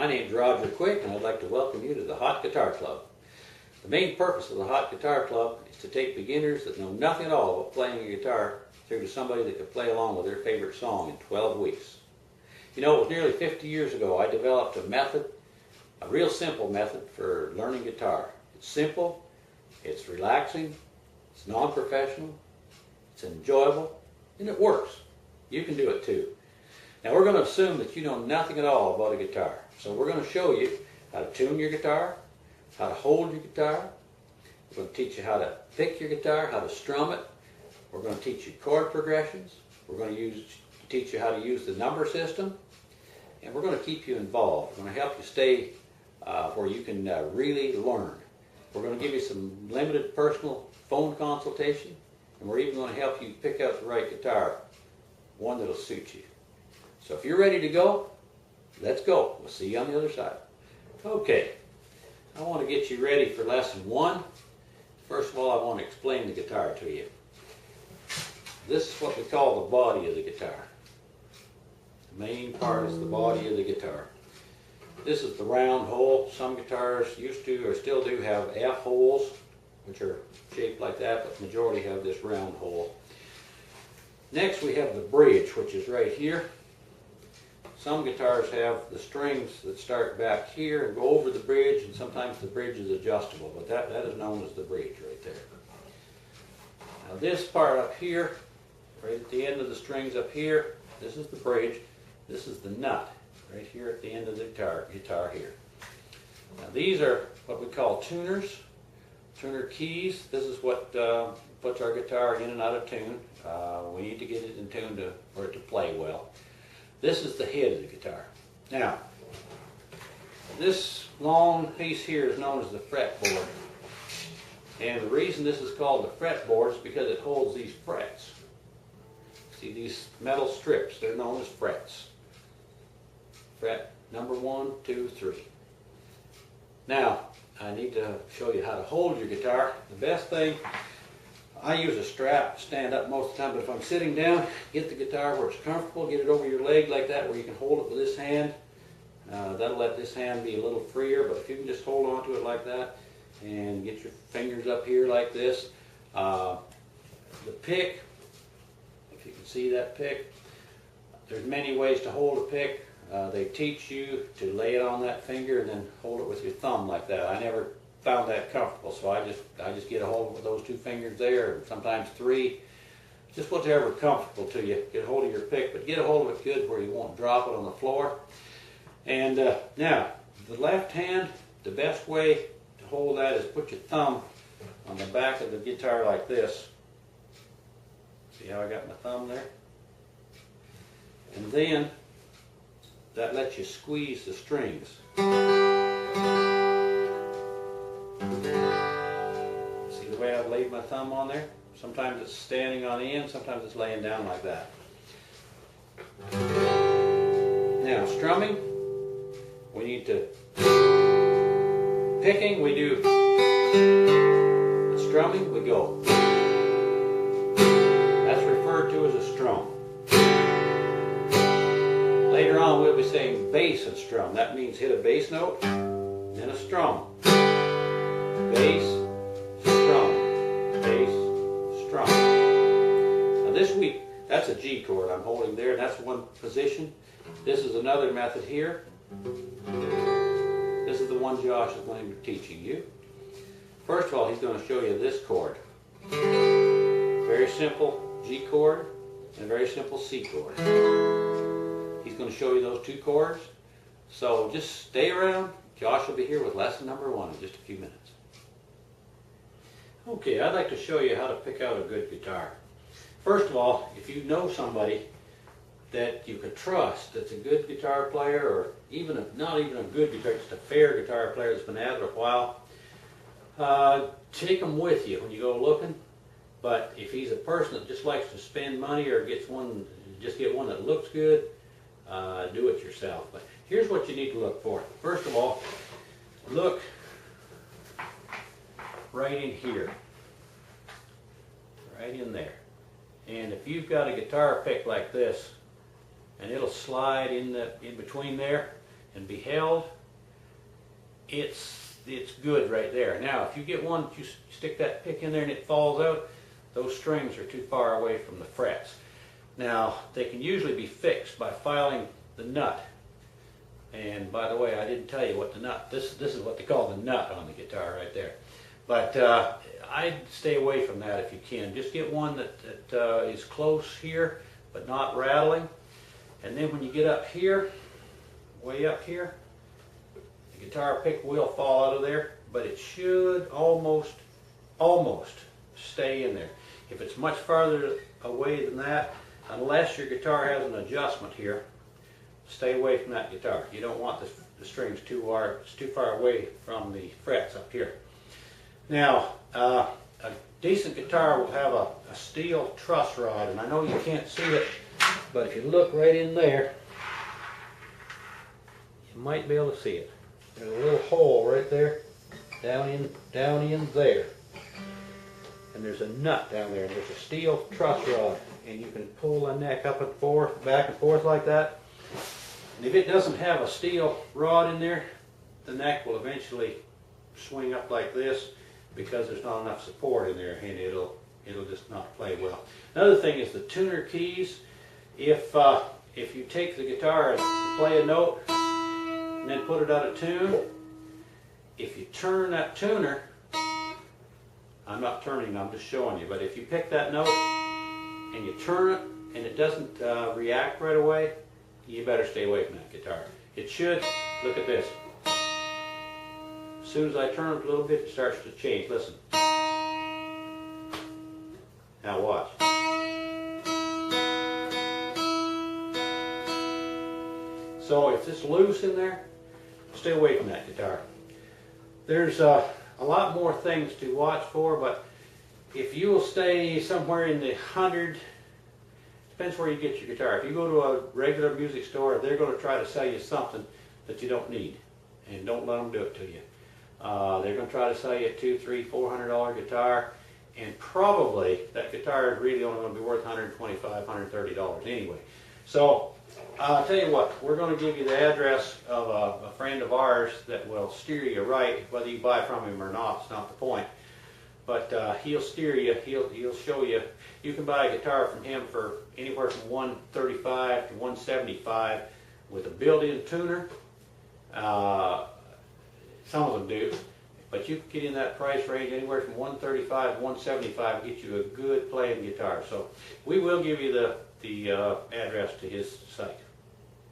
My name's Roger Quick, and I'd like to welcome you to the Hot Guitar Club. The main purpose of the Hot Guitar Club is to take beginners that know nothing at all about playing a guitar through to somebody that could play along with their favorite song in 12 weeks. You know, it was nearly 50 years ago I developed a method, a real simple method for learning guitar. It's simple, it's relaxing, it's non-professional, it's enjoyable, and it works. You can do it too. Now we're going to assume that you know nothing at all about a guitar. So we're going to show you how to tune your guitar, how to hold your guitar. We're going to teach you how to pick your guitar, how to strum it. We're going to teach you chord progressions. We're going to teach you how to use the number system. And we're going to keep you involved. We're going to help you stay where you can really learn. We're going to give you some limited personal phone consultation. And we're even going to help you pick out the right guitar, one that'll suit you. So if you're ready to go, let's go. We'll see you on the other side. Okay, I want to get you ready for lesson 1. First of all, I want to explain the guitar to you. This is what we call the body of the guitar. The main part is the body of the guitar. This is the round hole. Some guitars used to or still do have F holes, which are shaped like that, but the majority have this round hole. Next we have the bridge, which is right here. Some guitars have the strings that start back here and go over the bridge, and sometimes the bridge is adjustable, but that is known as the bridge right there. Now this part up here, right at the end of the strings up here, this is the bridge. This is the nut right here at the end of the guitar here. Now these are what we call tuners, tuner keys. This is what puts our guitar in and out of tune. We need to get it in tune for it to play well. This is the head of the guitar. Now, this long piece here is known as the fretboard. And the reason this is called the fretboard is because it holds these frets. See these metal strips, they're known as frets. Fret number 1, 2, 3. Now, I need to show you how to hold your guitar. The best thing, I use a strap to stand up most of the time, but if I'm sitting down, get the guitar where it's comfortable, get it over your leg like that where you can hold it with this hand. That'll let this hand be a little freer, but if you can just hold on to it like that and get your fingers up here like this. The pick, if you can see that pick, there's many ways to hold a pick. They teach you to lay it on that finger and then hold it with your thumb like that. I never found that comfortable, so I just get a hold with those 2 fingers there, and sometimes 3, just whatever comfortable to you. Get a hold of your pick, but get a hold of it good where you won't drop it on the floor. And now, the left hand, the best way to hold that is put your thumb on the back of the guitar like this. See how I got my thumb there? And then, that lets you squeeze the strings. Way I've laid my thumb on there. Sometimes it's standing on the end, sometimes it's laying down like that. Now strumming, we need to, picking we do, strumming we go. That's referred to as a strum. Later on we'll be saying bass and strum. That means hit a bass note, then a strum. Bass, strum. Now this week, that's a G chord I'm holding there, and that's one position. This is another method here. This is the one Josh is going to be teaching you. First of all, he's going to show you this chord. Very simple G chord and a very simple C chord. He's going to show you those 2 chords. So just stay around. Josh will be here with lesson number 1 in just a few minutes. Okay, I'd like to show you how to pick out a good guitar. First of all, if you know somebody that you could trust that's a good guitar player, or even not even a good guitar, just a fair guitar player that's been at it a while, take them with you when you go looking. But if he's a person that just likes to spend money or gets one, just get one that looks good, do it yourself. But here's what you need to look for. First of all, look right in here, right in there. And if you've got a guitar pick like this, and it'll slide in between there, and be held, it's good right there. Now, if you get one, you stick that pick in there and it falls out, those strings are too far away from the frets. Now, they can usually be fixed by filing the nut. And by the way, I didn't tell you what the nut, this is what they call the nut on the guitar right there. But I'd stay away from that if you can. Just get one that is close here, but not rattling. And then when you get up here, way up here, the guitar pick will fall out of there, but it should almost stay in there. If it's much farther away than that, unless your guitar has an adjustment here, stay away from that guitar. You don't want the strings too far away from the frets up here. Now, a decent guitar will have a steel truss rod, and I know you can't see it, but if you look right in there, you might be able to see it. There's a little hole right there, down in there. And there's a nut down there, and there's a steel truss rod, and you can pull the neck up and forth, back and forth like that. And if it doesn't have a steel rod in there, the neck will eventually swing up like this because there's not enough support in there, and it'll just not play well. Another thing is the tuner keys. If you take the guitar and play a note and then put it out of tune, if you turn that tuner, I'm not turning, I'm just showing you, but if you pick that note and you turn it and it doesn't react right away, you better stay away from that guitar. It should, look at this. As soon as I turn it a little bit, it starts to change. Listen. Now watch. So if it's loose in there, stay away from that guitar. There's a lot more things to watch for, but if you will stay somewhere in the 100, depends where you get your guitar. If you go to a regular music store, they're going to try to sell you something that you don't need, and don't let them do it to you. They're going to try to sell you a $200, $300, $400 guitar, and probably that guitar is really only going to be worth $125, $130 anyway. So I'll tell you what, we're going to give you the address of a friend of ours that will steer you right. Whether you buy from him or not, it's not the point. But he'll steer you, he'll show you. You can buy a guitar from him for anywhere from $135 to $175 with a built-in tuner. Some of them do, but you can get in that price range anywhere from $135 to $175 and get you a good playing guitar. So we will give you the address to his site.